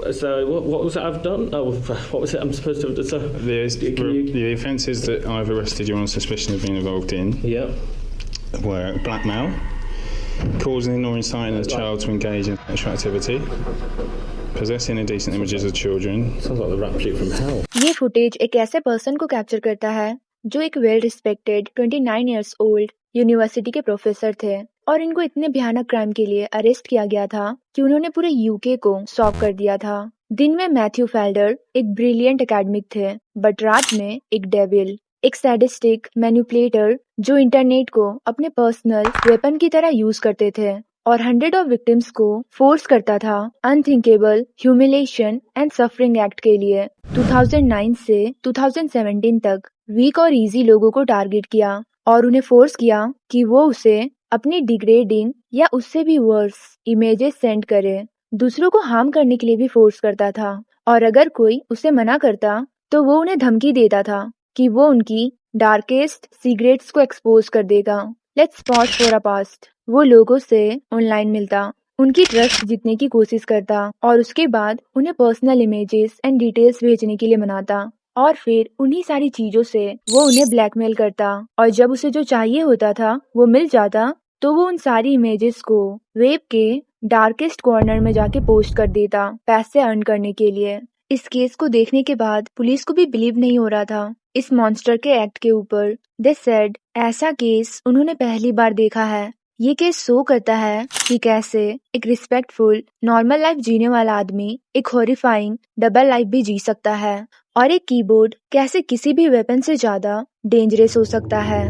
What was it I've done? Oh, what was it I'm supposed to have done? So, The offences that I've arrested you on suspicion of being involved in were blackmail, causing or inciting a child to engage in sexual activity, possessing indecent images of children. Sounds like the rap sheet from hell. ये footage एक ऐसे person को capture करता है जो एक well respected 29 years old university के professor थे और इनको इतने भयानक क्राइम के लिए अरेस्ट किया गया था कि उन्होंने पूरे यूके को शॉक कर दिया था। दिन में मैथ्यू फेल्डर एक ब्रिलियंट एकेडमिक थे, बट रात में एक डेविल, एक सैडिस्टिक मैनिपुलेटर जो इंटरनेट को अपने पर्सनल वेपन की तरह यूज करते थे और हंड्रेड ऑफ विक्टिम्स को फोर्स करता था unthinkable humiliation and suffering act के लिए। 2009 से 2017 तक वीक और इजी लोगों को टारगेट किया और उन्हें फोर्स किया कि वो उसे अपनी डिग्रेडिंग या उससे भी वर्स इमेजेस सेंड करे। दूसरों को हार्म करने के लिए भी फोर्स करता था और अगर कोई उसे मना करता तो वो उन्हें धमकी देता था कि वो उनकी डार्केस्ट सीक्रेट्स को एक्सपोज कर देगा। Let's pause for a past. वो लोगों से ऑनलाइन मिलता, उनकी ट्रस्ट जीतने की कोशिश करता और उसके बाद उन्हें पर्सनल इमेजेस एंड डिटेल्स भेजने के लिए मनाता और फिर उन्हीं सारी चीजों से वो उन्हें ब्लैकमेल करता और जब उसे जो चाहिए होता था वो मिल जाता तो वो उन सारी इमेजेस को वेब के डार्केस्ट कॉर्नर में जाके पोस्ट कर देता पैसे अर्न करने के लिए। इस केस को देखने के बाद पुलिस को भी बिलीव नहीं हो रहा था इस मॉन्स्टर के एक्ट के ऊपर। दे सेड ऐसा केस उन्होंने पहली बार देखा है। ये केस शो करता है कि कैसे एक रिस्पेक्टफुल नॉर्मल लाइफ जीने वाला आदमी एक हॉरिफाइंग डबल लाइफ भी जी सकता है और एक कीबोर्ड कैसे किसी भी वेपन से ज्यादा डेंजरस हो सकता है।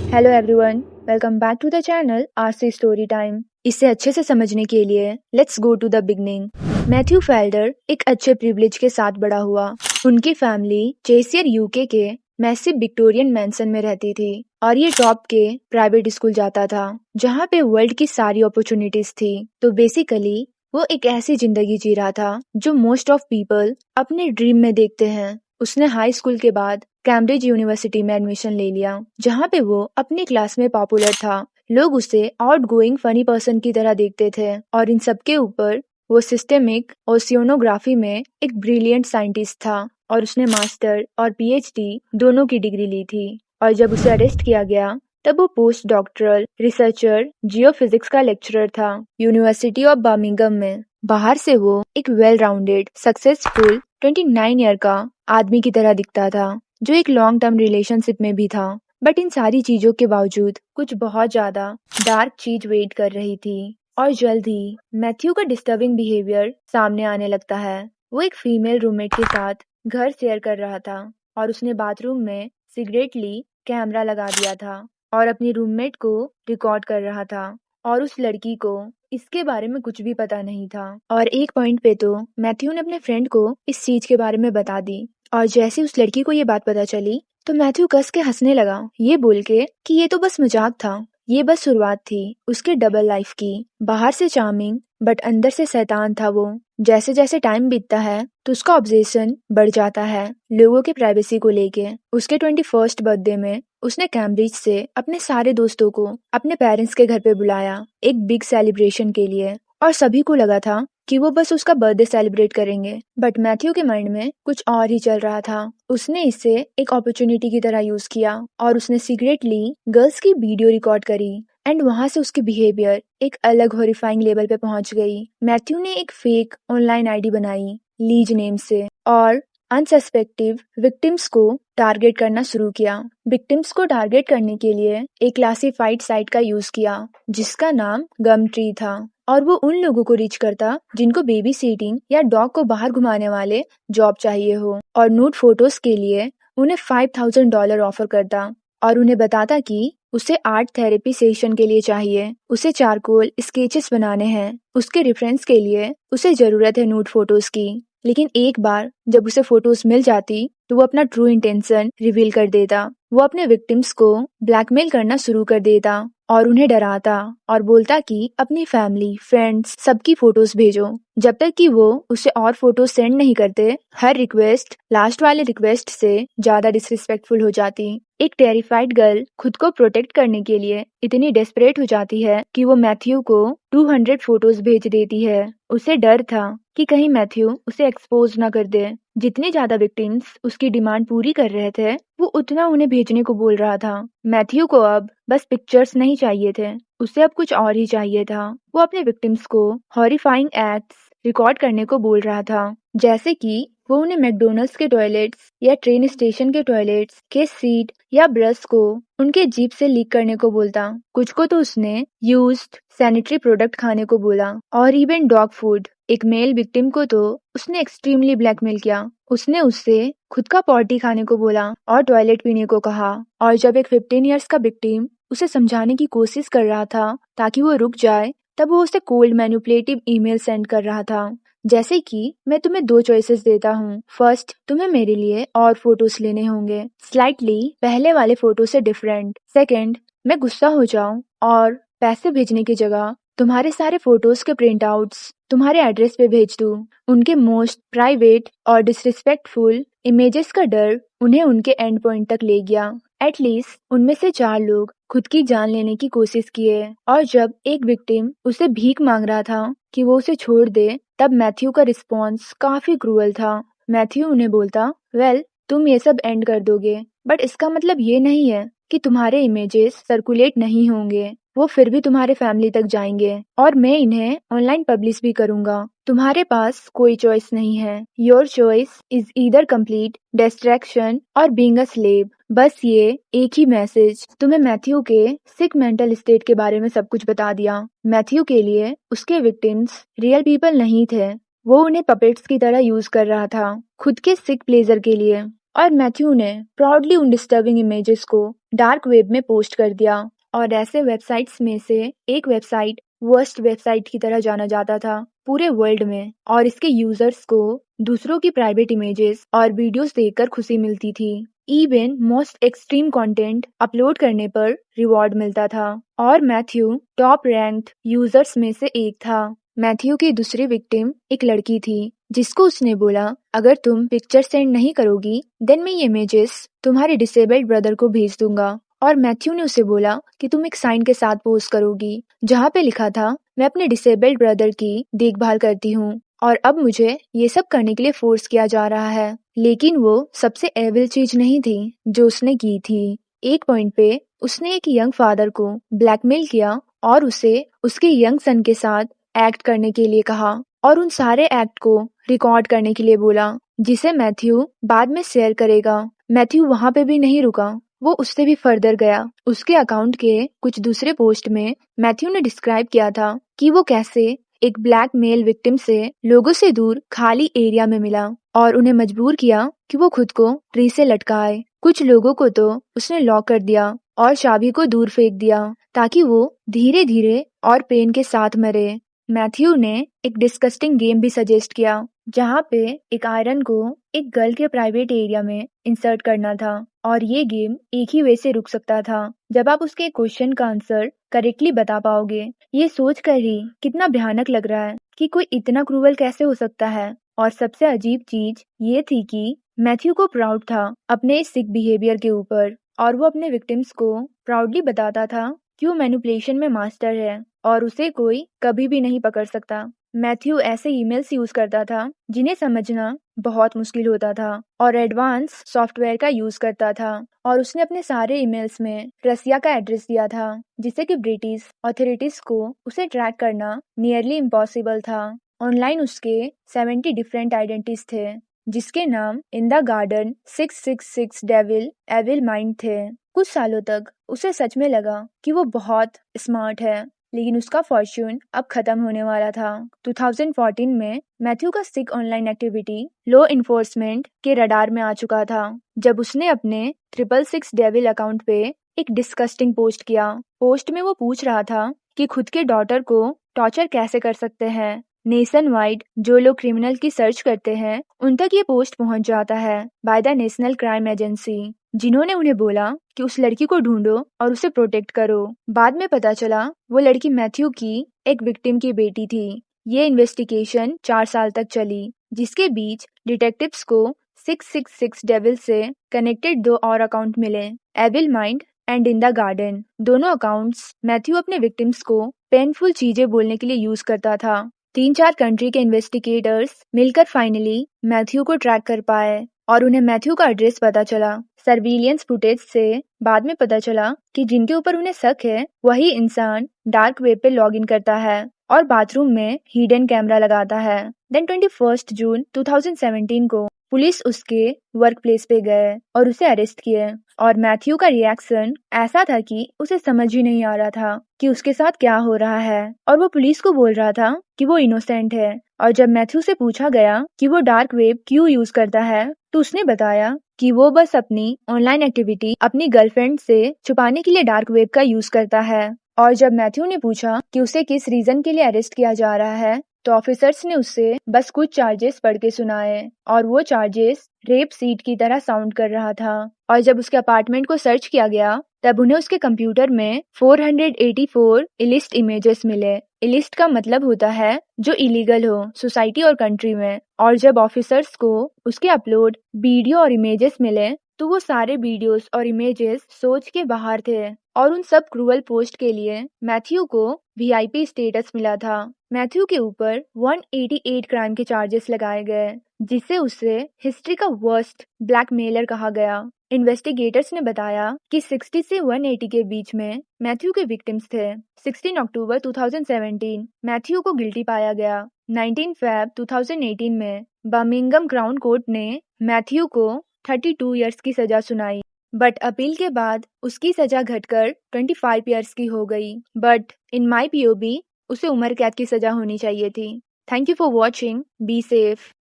Hello everyone, welcome back to the channel RC story time. इसे अच्छे से समझने के लिए let's go to the beginning. Matthew Felder एक अच्छे प्रिविलेज के साथ बड़ा हुआ। उनकी फैमिली चेसियर यूके के मैसिव विक्टोरियन मैंसन में रहती थी और ये टॉप के प्राइवेट स्कूल जाता था जहाँ पे वर्ल्ड की सारी अपॉर्चुनिटीज थी। तो बेसिकली वो एक ऐसी जिंदगी जी रहा था जो मोस्ट ऑफ पीपल अपने ड्रीम में देखते हैं। उसने हाई स्कूल के बाद कैम्ब्रिज यूनिवर्सिटी में एडमिशन ले लिया जहाँ पे वो अपनी क्लास में पॉपुलर था। लोग उसे आउट गोइंग फनी पर्सन की तरह देखते थे और इन सब के ऊपर वो सिस्टेमिक ओशियोनोग्राफी में एक ब्रिलियंट साइंटिस्ट था और उसने मास्टर और पीएचडी दोनों की डिग्री ली थी। और जब उसे अरेस्ट किया गया तब वो पोस्ट डॉक्टरल रिसर्चर जियोफिजिक्स का लेक्चरर था यूनिवर्सिटी ऑफ बर्मिंघम में। बाहर से वो एक वेल राउंडेड सक्सेसफुल 29 ईयर का आदमी की तरह दिखता था जो एक लॉन्ग टर्म रिलेशनशिप में भी था। बट इन सारी चीजों के बावजूद कुछ बहुत ज्यादा डार्क चीज वेट कर रही थी और जल्द ही मैथ्यू का डिस्टर्बिंग बिहेवियर सामने आने लगता है। वो एक फीमेल रूममेट के साथ घर शेयर कर रहा था और उसने बाथरूम में सीक्रेटली कैमरा लगा दिया था और अपनी रूममेट को रिकॉर्ड कर रहा था और उस लड़की को इसके बारे में कुछ भी पता नहीं था। और एक पॉइंट पे तो मैथ्यू ने अपने फ्रेंड को इस चीज के बारे में बता दी और जैसे उस लड़की को ये बात पता चली तो मैथ्यू कस के हंसने लगा ये बोल के कि ये तो बस मजाक था, ये बस शुरुआत थी उसके डबल लाइफ की। बाहर से चार्मिंग बट अंदर से शैतान था वो। जैसे जैसे टाइम बीतता है तो उसका ऑब्सेशन बढ़ जाता है लोगों के प्राइवेसी को लेके। उसके 21st बर्थडे में उसने कैम्ब्रिज से अपने सारे दोस्तों को अपने पेरेंट्स के घर पे बुलाया एक बिग सेलिब्रेशन के लिए और सभी को लगा था कि वो बस उसका बर्थडे सेलिब्रेट करेंगे। बट मैथ्यू के माइंड में कुछ और ही चल रहा था। उसने इसे एक अपॉर्चुनिटी की तरह यूज किया और उसने सीक्रेटली गर्ल्स की वीडियो रिकॉर्ड करी एंड वहां से उसकी बिहेवियर एक अलग हॉरिफाइंग लेवल पे पहुंच गई। मैथ्यू ने एक फेक ऑनलाइन आईडी बनाई लीज नेम से और अनसस्पेक्टिव विक्टिम्स को टारगेट करना शुरू किया। विक्टिम्स को टारगेट करने के लिए एक क्लासिफाइड साइट का यूज किया जिसका नाम गमट्री था और वो उन लोगों को रीच करता जिनको बेबी सीटिंग या डॉग को बाहर घुमाने वाले जॉब चाहिए हो और न्यूड फोटोज के लिए उन्हें $5,000 ऑफर करता और उन्हें बताता कि उसे आर्ट थेरेपी सेशन के लिए चाहिए, उसे चारकोल स्केचेस बनाने हैं, उसके रेफरेंस के लिए उसे जरूरत है न्यूड फोटोज की। लेकिन एक बार जब उसे फोटोज मिल जाती तो वो अपना ट्रू इंटेंशन रिवील कर देता। वो अपने विक्टिम्स को ब्लैकमेल करना शुरू कर देता और उन्हें डराता और बोलता कि अपनी फैमिली, फ्रेंड्स, सबकी फोटोज भेजो। जब तक कि वो उसे और फोटोज सेंड नहीं करते, हर रिक्वेस्ट लास्ट वाले रिक्वेस्ट से ज्यादा डिसरिस्पेक्टफुल हो जाती। एक टेरिफाइड गर्ल खुद को प्रोटेक्ट करने के लिए इतनी डेस्परेट हो जाती है कि वो मैथ्यू को 200 फोटोज भेज देती है। उसे डर था कि कहीं मैथ्यू उसे एक्सपोज न कर दे। जितने ज्यादा विक्टिम्स उसकी डिमांड पूरी कर रहे थे, वो उतना उन्हें भेजने को बोल रहा था। मैथ्यू को अब बस पिक्चर्स नहीं चाहिए थे, उसे अब कुछ और ही चाहिए था। वो अपने विक्टिम्स को हॉरिफाइंग एक्ट्स रिकॉर्ड करने को बोल रहा था, जैसे कि वो उन्हें मैकडोनल्ड्स के टॉयलेट्स या ट्रेन स्टेशन के टॉयलेट्स के सीट या ब्रश को उनके जीप से लीक करने को बोलता। कुछ को तो उसने यूज्ड सैनिटरी प्रोडक्ट खाने को बोला और इवन डॉग फूड। एक मेल विक्टिम को तो उसने एक्सट्रीमली ब्लैकमेल किया। उसने उससे खुद का पॉटी खाने को बोला और टॉयलेट पीने को कहा। और जब एक 15 इयर्स का विक्टिम उसे समझाने की कोशिश कर रहा था ताकि वो रुक जाए, तब वो उसे कोल्ड मैनिपुलेटिव ईमेल सेंड कर रहा था, जैसे कि मैं तुम्हें 2 चॉइसेस देता हूँ। फर्स्ट, तुम्हें मेरे लिए और फोटोज लेने होंगे, स्लाइटली पहले वाले फोटो से डिफरेंट। सेकंड, मैं गुस्सा हो जाऊं और पैसे भेजने की जगह तुम्हारे सारे फोटोज के प्रिंट आउट्स तुम्हारे एड्रेस पे भेज दूं। उनके मोस्ट प्राइवेट और डिसरिस्पेक्टफुल इमेजेस का डर उन्हें उनके एंड पॉइंट तक ले गया। एटलीस्ट उनमें से 4 लोग खुद की जान लेने की कोशिश किए और जब एक विक्टिम उसे भीख मांग रहा था कि वो उसे छोड़ दे, तब मैथ्यू का रिस्पॉन्स काफी क्रूअल था। मैथ्यू उन्हें बोलता, वेल, तुम ये सब एंड कर दोगे, बट इसका मतलब ये नहीं है कि तुम्हारे इमेजेस सर्कुलेट नहीं होंगे। वो फिर भी तुम्हारे फैमिली तक जाएंगे और मैं इन्हें ऑनलाइन पब्लिश भी करूंगा। तुम्हारे पास कोई चॉइस नहीं है। Your choice is either complete distraction और बीइंग अ स्लेव। बस ये एक ही मैसेज तुम्हें मैथ्यू के सिक मेंटल स्टेट के बारे में सब कुछ बता दिया। मैथ्यू के लिए उसके विक्टिम्स रियल पीपल नहीं थे, वो उन्हें पपेट्स की तरह यूज कर रहा था खुद के सिक प्लेजर के लिए। और मैथ्यू ने प्राउडली उन डिस्टर्बिंग इमेजेस को डार्क वेब में पोस्ट कर दिया और ऐसे वेबसाइट्स में से एक वेबसाइट वर्स्ट वेबसाइट की तरह जाना जाता था पूरे वर्ल्ड में, और इसके यूजर्स को दूसरों की प्राइवेट इमेजेस और वीडियोस देखकर खुशी मिलती थी। Even most extreme content upload करने पर रिवॉर्ड मिलता था और मैथ्यू टॉप रैंक्ड यूजर्स में से एक था। मैथ्यू की दूसरी विक्टिम एक लड़की थी जिसको उसने बोला, अगर तुम पिक्चर सेंड नहीं करोगी देन मैं ये इमेजेस तुम्हारे डिसेबल्ड ब्रदर को भेज दूंगा। और मैथ्यू ने उसे बोला कि तुम एक साइन के साथ पोस्ट करोगी जहाँ पे लिखा था, मैं अपने डिसेबल्ड ब्रदर की देखभाल करती हूँ और अब मुझे ये सब करने के लिए फोर्स किया जा रहा है। लेकिन वो सबसे एविल चीज नहीं थी जो उसने की थी। एक पॉइंट पे उसने एक यंग फादर को ब्लैकमेल किया और उसे उसके यंग सन के साथ एक्ट करने के लिए कहा और उन सारे एक्ट को रिकॉर्ड करने के लिए बोला, जिसे मैथ्यू बाद में शेयर करेगा। मैथ्यू वहाँ पे भी नहीं रुका, वो उससे भी फर्दर गया। उसके अकाउंट के कुछ दूसरे पोस्ट में मैथ्यू ने डिस्क्राइब किया था कि वो कैसे एक ब्लैक मेल विक्टिम से लोगों से दूर खाली एरिया में मिला और उन्हें मजबूर किया कि वो खुद को ट्री से लटकाए। कुछ लोगों को तो उसने लॉक कर दिया और चाबी को दूर फेंक दिया ताकि वो धीरे धीरे और पेन के साथ मरे। मैथ्यू ने एक डिस्कस्टिंग गेम भी सजेस्ट किया जहाँ पे एक आयरन को एक गर्ल के प्राइवेट एरिया में इंसर्ट करना था और ये गेम एक ही वे से रुक सकता था जब आप उसके क्वेश्चन का आंसर करेक्टली बता पाओगे। ये सोच कर ही कितना भयानक लग रहा है कि कोई इतना क्रूअल कैसे हो सकता है। और सबसे अजीब चीज ये थी कि मैथ्यू को प्राउड था अपने इस सिक बिहेवियर के ऊपर और वो अपने विक्टिम्स को प्राउडली बताता था कि वो मैनिपुलेशन में मास्टर है और उसे कोई कभी भी नहीं पकड़ सकता। मैथ्यू ऐसे ईमेल्स यूज करता था जिन्हें समझना बहुत मुश्किल होता था और एडवांस सॉफ्टवेयर का यूज करता था और उसने अपने सारे ईमेल्स में रसिया का एड्रेस दिया था जिससे कि ब्रिटिश अथॉरिटीज को उसे ट्रैक करना नियरली इम्पॉसिबल था। ऑनलाइन उसके 70 डिफरेंट आइडेंटिटीज थे जिसके नाम in the garden 666 devil evil mind थे। कुछ सालों तक उसे सच में लगा कि वो बहुत स्मार्ट है, लेकिन उसका फॉर्च्यून अब खत्म होने वाला था। 2014 में मैथ्यू का सिक ऑनलाइन एक्टिविटी लॉ इन्फोर्समेंट के रडार में आ चुका था जब उसने अपने 666 डेविल अकाउंट पे एक डिस्कस्टिंग पोस्ट किया। पोस्ट में वो पूछ रहा था कि खुद के डॉटर को टॉर्चर कैसे कर सकते हैं नेशन वाइड जो लोग क्रिमिनल की सर्च करते हैं उन तक ये पोस्ट पहुंच जाता है by the national crime agency, जिन्होंने उन्हें बोला कि उस लड़की को ढूंढो और उसे प्रोटेक्ट करो। बाद में पता चला वो लड़की मैथ्यू की एक विक्टिम की बेटी थी। ये इन्वेस्टिगेशन 4 साल तक चली, जिसके बीच डिटेक्टिव्स को 666 डेविल से कनेक्टेड 2 और अकाउंट मिले, evil mind and in the garden. दोनों अकाउंट्स मैथ्यू अपने विक्टिम्स को पेनफुल चीजें बोलने के लिए यूज करता था। 3-4 कंट्री के इन्वेस्टिगेटर्स मिलकर फाइनली मैथ्यू को ट्रैक कर पाए और उन्हें मैथ्यू का एड्रेस पता चला। सर्विलियंस फुटेज से बाद में पता चला कि जिनके ऊपर उन्हें शक है वही इंसान डार्क वेब पे लॉग इन करता है और बाथरूम में हिडन कैमरा लगाता है। देन 21 जून 2017 को पुलिस उसके वर्क प्लेस पे गए और उसे अरेस्ट किए और मैथ्यू का रिएक्शन ऐसा था कि उसे समझ ही नहीं आ रहा था कि उसके साथ क्या हो रहा है और वो पुलिस को बोल रहा था कि वो इनोसेंट है। और जब मैथ्यू से पूछा गया कि वो डार्क वेब क्यों यूज करता है तो उसने बताया कि वो बस अपनी ऑनलाइन एक्टिविटी अपनी गर्लफ्रेंड से छुपाने के लिए डार्क वेब का यूज करता है। और जब मैथ्यू ने पूछा कि उसे किस रीजन के लिए अरेस्ट किया जा रहा है तो ऑफिसर्स ने उससे बस कुछ चार्जेस पढ़ के सुनाए और वो चार्जेस रेप सीट की तरह साउंड कर रहा था। और जब उसके अपार्टमेंट को सर्च किया गया तब उन्हें उसके कंप्यूटर में 484 इलिस्ट इमेजेस मिले। इलिस्ट का मतलब होता है जो इलीगल हो सोसाइटी और कंट्री में। और जब ऑफिसर्स को उसके अपलोड वीडियो और इमेजेस मिले तो वो सारे वीडियोस और इमेजेस सोच के बाहर थे और उन सब क्रूअल पोस्ट के लिए मैथ्यू को वीआईपी स्टेटस मिला था। मैथ्यू के ऊपर 188 क्राइम के चार्जेस लगाए गए, जिससे उसे हिस्ट्री का वर्स्ट ब्लैकमेलर कहा गया। इन्वेस्टिगेटर्स ने बताया कि 60 से 180 के बीच में मैथ्यू के विक्टिम्स थे। 16 अक्टूबर 2017 मैथ्यू को गिल्टी पाया गया। 19 फैब 2018 में बर्मिंघम क्राउन कोर्ट ने मैथ्यू को 32 इयर्स की सजा सुनाई, बट अपील के बाद उसकी सजा घटकर 25 इयर्स की हो गई। बट इन माई पीओवी उसे उम्र कैद की सजा होनी चाहिए थी। Thank you for watching, be safe.